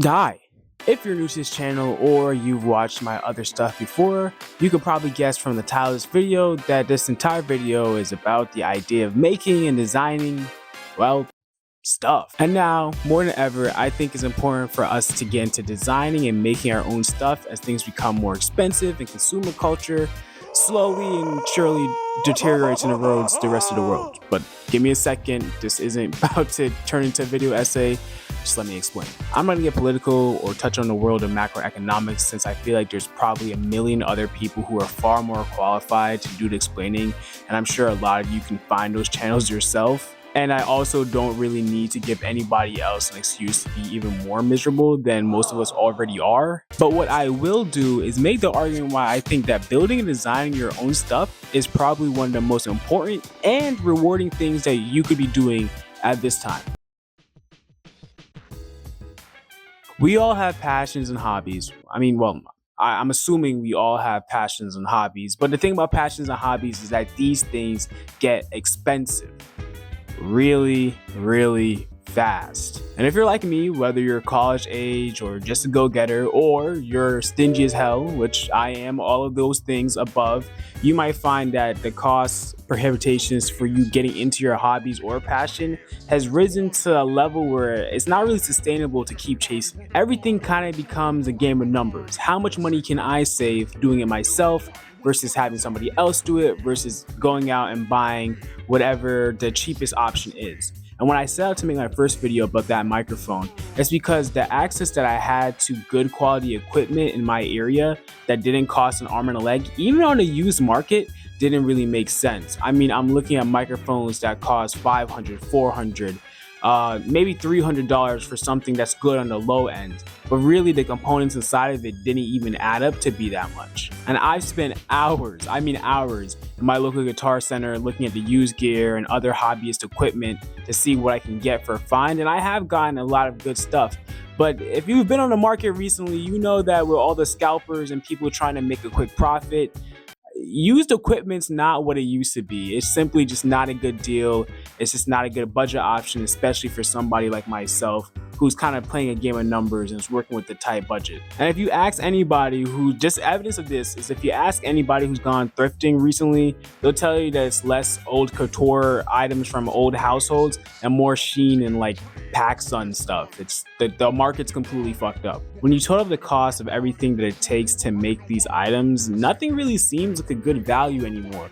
Hi. If you're new to this channel or you've watched my other stuff before, you could probably guess from the title of this video that this entire video is about the idea of making and designing, well, stuff. And now, more than ever, I think it's important for us to get into designing and making our own stuff as things become more expensive and consumer culture slowly and surely deteriorates and erodes the rest of the world. But give me a second, this isn't about to turn into a video essay. Just let me explain. I'm not gonna get political or touch on the world of macroeconomics since I feel like there's probably a million other people who are far more qualified to do the explaining, and I'm sure a lot of you can find those channels yourself. And I also don't really need to give anybody else an excuse to be even more miserable than most of us already are. But what I will do is make the argument why I think that building and designing your own stuff is probably one of the most important and rewarding things that you could be doing at this time. We all have passions and hobbies. I'm assuming we all have passions and hobbies, but the thing about passions and hobbies is that these things get expensive really fast. And if you're like me, whether you're college age or just a go-getter, or you're stingy as hell, which I am, all of those things above, you might find that the cost prohibitations for you getting into your hobbies or passion has risen to a level where it's not really sustainable to keep chasing it. Everything kind of becomes a game of numbers. How much money can I save doing it myself versus having somebody else do it versus going out and buying whatever the cheapest option is. And when I set out to make my first video about that microphone, it's because the access that I had to good quality equipment in my area that didn't cost an arm and a leg, even on a used market, didn't really make sense. I mean, I'm looking at microphones that cost $500, $400, maybe $300 for something that's good on the low end, but really the components inside of it didn't even add up to be that much. And I've spent hours in my local guitar center looking at the used gear and other hobbyist equipment to see what I can get for a find, and I have gotten a lot of good stuff. But if you've been on the market recently, you know that with all the scalpers and people trying to make a quick profit, used equipment's not what it used to be. It's simply just not a good deal. It's just not a good budget option, especially for somebody like myself who's kind of playing a game of numbers and is working with a tight budget. And if you ask anybody who, just evidence of this is if you ask anybody who's gone thrifting recently, they'll tell you that it's less old couture items from old households and more sheen and like PacSun stuff. It's the market's completely fucked up. When you total up the cost of everything that it takes to make these items, nothing really seems like a good value anymore.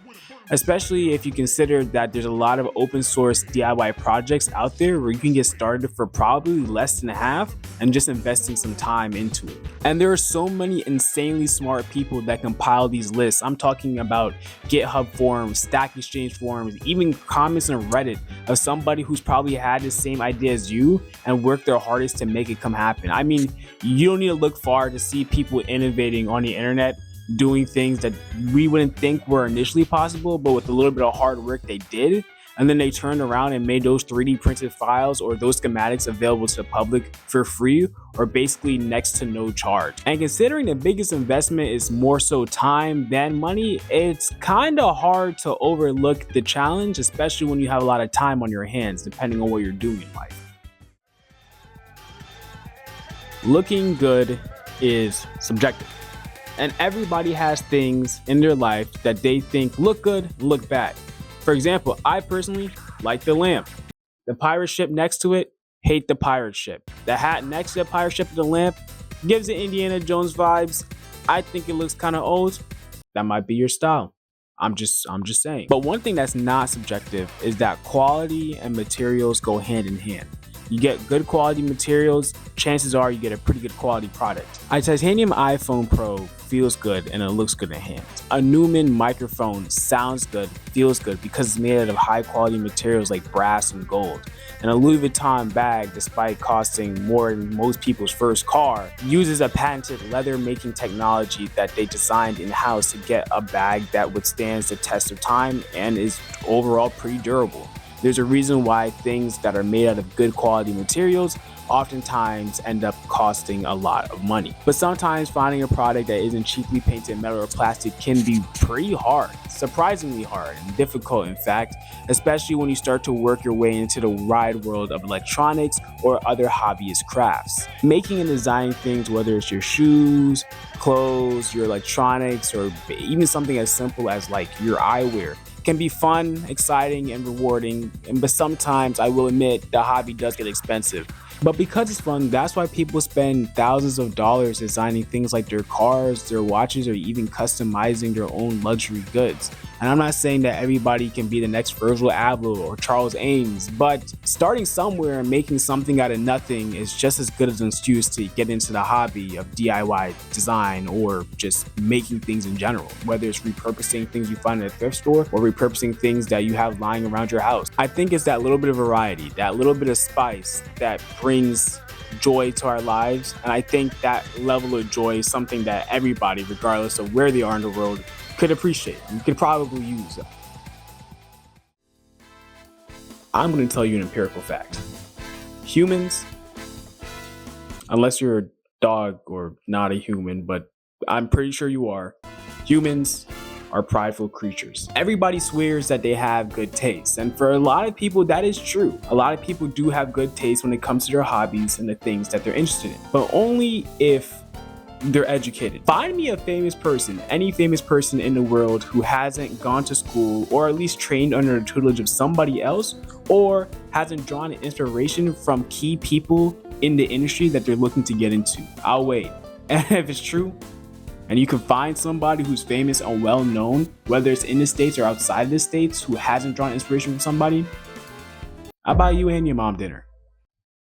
Especially if you consider that there's a lot of open source DIY projects out there where you can get started for probably less than half and just investing some time into it. And there are so many insanely smart people that compile these lists. I'm talking about GitHub forums, Stack Exchange forums, even comments on Reddit of somebody who's probably had the same idea as you and worked their hardest to make it come happen. I mean, you don't need to look far to see people innovating on the internet, doing things that we wouldn't think were initially possible, but with a little bit of hard work they did, and then they turned around and made those 3D printed files or those schematics available to the public for free or basically next to no charge. And considering the biggest investment is more so time than money, it's kind of hard to overlook the challenge, especially when you have a lot of time on your hands depending on what you're doing in life. Looking good is subjective. And everybody has things in their life that they think look good, look bad. For example, I personally like the lamp. The pirate ship next to it, hate the pirate ship. The hat next to the pirate ship and the lamp gives it Indiana Jones vibes. I think it looks kind of old. That might be your style. I'm just saying. But one thing that's not subjective is that quality and materials go hand in hand. You get good quality materials, chances are you get a pretty good quality product. A titanium iPhone Pro feels good and it looks good in hand. A Neumann microphone sounds good, feels good because it's made out of high quality materials like brass and gold. And a Louis Vuitton bag, despite costing more than most people's first car, uses a patented leather making technology that they designed in-house to get a bag that withstands the test of time and is overall pretty durable. There's a reason why things that are made out of good quality materials oftentimes end up costing a lot of money. But sometimes finding a product that isn't cheaply painted metal or plastic can be pretty hard, surprisingly hard and difficult in fact, especially when you start to work your way into the wide world of electronics or other hobbyist crafts. Making and designing things, whether it's your shoes, clothes, your electronics, or even something as simple as like your eyewear, can be fun, exciting, and rewarding, but sometimes I will admit the hobby does get expensive. But because it's fun, that's why people spend thousands of dollars designing things like their cars, their watches, or even customizing their own luxury goods. And I'm not saying that everybody can be the next Virgil Abloh or Charles Ames, but starting somewhere and making something out of nothing is just as good as an excuse to get into the hobby of DIY design or just making things in general, whether it's repurposing things you find at a thrift store or repurposing things that you have lying around your house. I think it's that little bit of variety, that little bit of spice that brings joy to our lives, and I think that level of joy is something that everybody, regardless of where they are in the world, could appreciate and could probably use. I'm going to tell you an empirical fact. Humans, unless you're a dog or not a human, but I'm pretty sure you are, humans are prideful creatures. Everybody swears that they have good taste, and for a lot of people that is true. A lot of people do have good taste when it comes to their hobbies and the things that they're interested in, but only if they're educated. Find me a famous person, any famous person in the world who hasn't gone to school or at least trained under the tutelage of somebody else, or hasn't drawn inspiration from key people in the industry that they're looking to get into. I'll wait. And if it's true, and you can find somebody who's famous and well known, whether it's in the States or outside the States, who hasn't drawn inspiration from somebody, I'll buy you and your mom dinner.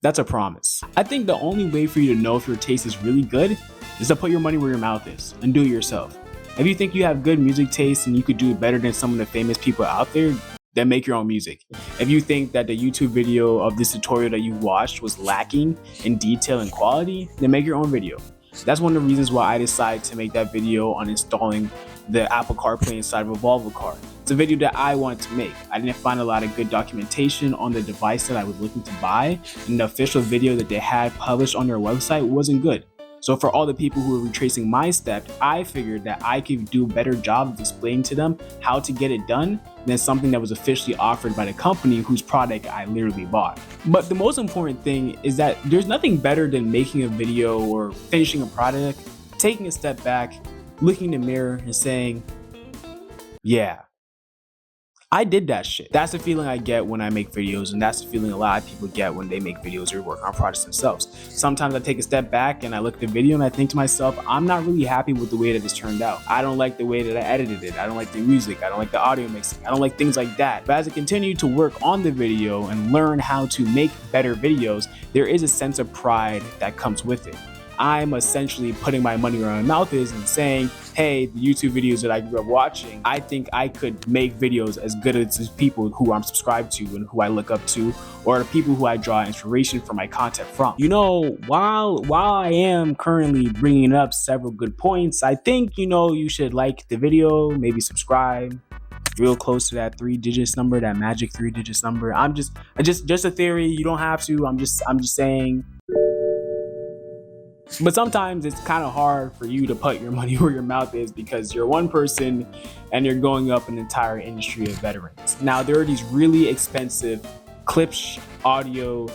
That's a promise. I think the only way for you to know if your taste is really good is to put your money where your mouth is and do it yourself. If you think you have good music taste and you could do it better than some of the famous people out there, then make your own music. If you think that the YouTube video of this tutorial that you watched was lacking in detail and quality, then make your own video. That's one of the reasons why I decided to make that video on installing the Apple CarPlay inside of a Volvo car. It's a video that I wanted to make. I didn't find a lot of good documentation on the device that I was looking to buy, and the official video that they had published on their website wasn't good. So for all the people who are retracing my steps, I figured that I could do a better job of explaining to them how to get it done than something that was officially offered by the company whose product I literally bought. But the most important thing is that there's nothing better than making a video or finishing a product, taking a step back, looking in the mirror and saying, yeah, I did that shit. That's the feeling I get when I make videos, and that's the feeling a lot of people get when they make videos or work on products themselves. Sometimes I take a step back and I look at the video and I think to myself, I'm not really happy with the way that this turned out. I don't like the way that I edited it. I don't like the music. I don't like the audio mixing. I don't like things like that. But as I continue to work on the video and learn how to make better videos, there is a sense of pride that comes with it. I'm essentially putting my money where my mouth is and saying, hey, the YouTube videos that I grew up watching, I think I could make videos as good as the people who I'm subscribed to and who I look up to, or the people who I draw inspiration for my content from. You know, while I am currently bringing up several good points, I think, you should like the video, maybe subscribe. Real close to that 3-digit number, that magic 3-digit number. Just a theory. You don't have to. I'm just saying. But sometimes it's kind of hard for you to put your money where your mouth is because you're one person and you're going up an entire industry of veterans. Now, there are these really expensive Klipsch audio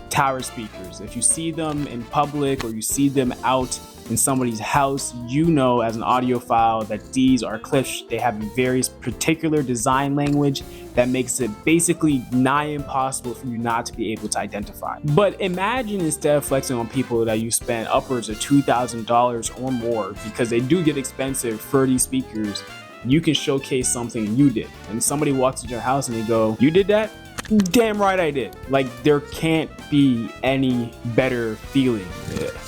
tower speakers. If you see them in public or you see them out in somebody's house, you know as an audiophile that these are Klipsch. They have a very particular design language that makes it basically nigh impossible for you not to be able to identify. But imagine instead of flexing on people that you spent upwards of $2,000 or more, because they do get expensive for these speakers, you can showcase something you did. And somebody walks into your house and they go, you did that? Damn right I did. Like, there can't be any better feeling.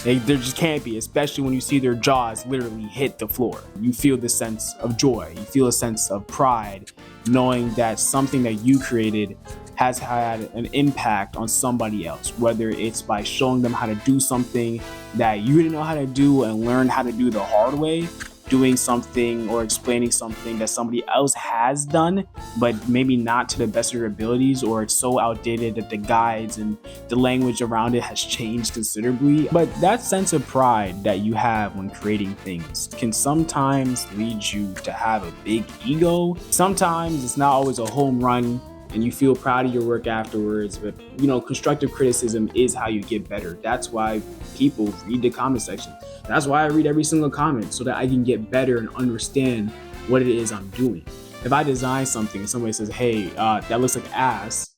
There just can't be, especially when you see their jaws literally hit the floor. You feel the sense of joy. You feel a sense of pride, knowing that something that you created has had an impact on somebody else, whether it's by showing them how to do something that you didn't know how to do and learn how to do the hard way, doing something or explaining something that somebody else has done, but maybe not to the best of your abilities, or it's so outdated that the guides and the language around it has changed considerably. But that sense of pride that you have when creating things can sometimes lead you to have a big ego. Sometimes it's not always a home run and you feel proud of your work afterwards, but you know, constructive criticism is how you get better. That's why people read the comment section. That's why I read every single comment, so that I can get better and understand what it is I'm doing. If I design something and somebody says, hey, that looks like ass,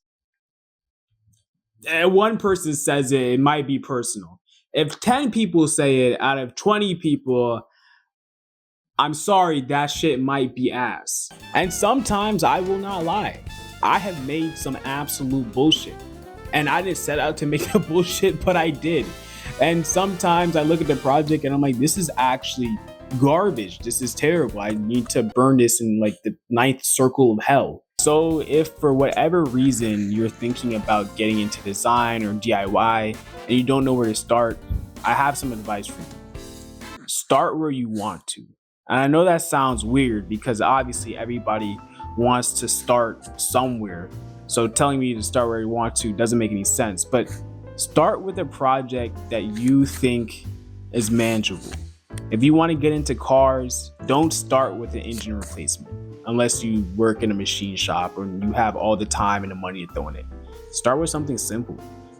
and one person says it, it might be personal. If 10 people say it out of 20 people, I'm sorry, that shit might be ass. And sometimes I will not lie, I have made some absolute bullshit. And I didn't set out to make the bullshit, but I did. And sometimes I look at the project and I'm like, this is actually garbage. This is terrible. I need to burn this in like the 9th circle of hell. So if for whatever reason you're thinking about getting into design or DIY and you don't know where to start, I have some advice for you. Start where you want to. And I know that sounds weird because obviously everybody wants to start somewhere. So telling me to start where you want to doesn't make any sense. But start with a project that you think is manageable. If you want to get into cars, don't start with an engine replacement unless you work in a machine shop or you have all the time and the money to throw in it. Start with something simple.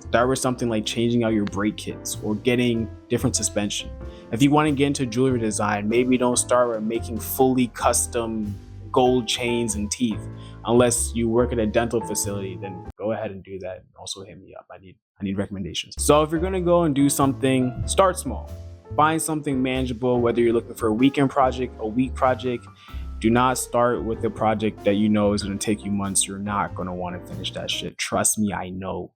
Start with something like changing out your brake kits or getting different suspension. If you want to get into jewelry design, maybe don't start with making fully custom gold chains and teeth. Unless you work at a dental facility, then go ahead and do that. Also hit me up. I need recommendations. So if you're gonna go and do something, start small. Find something manageable, whether you're looking for a weekend project, a week project. Do not start with a project that you know is gonna take you months. You're not gonna wanna finish that shit. Trust me, I know.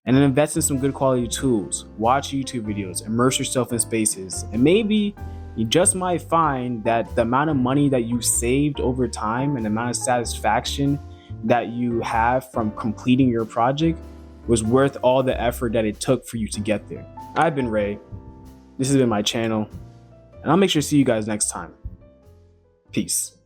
And then invest in some good quality tools. Watch YouTube videos, immerse yourself in spaces, and maybe you just might find that the amount of money that you saved over time and the amount of satisfaction that you have from completing your project was worth all the effort that it took for you to get there. I've been Ray. This has been my channel, and I'll make sure to see you guys next time. Peace.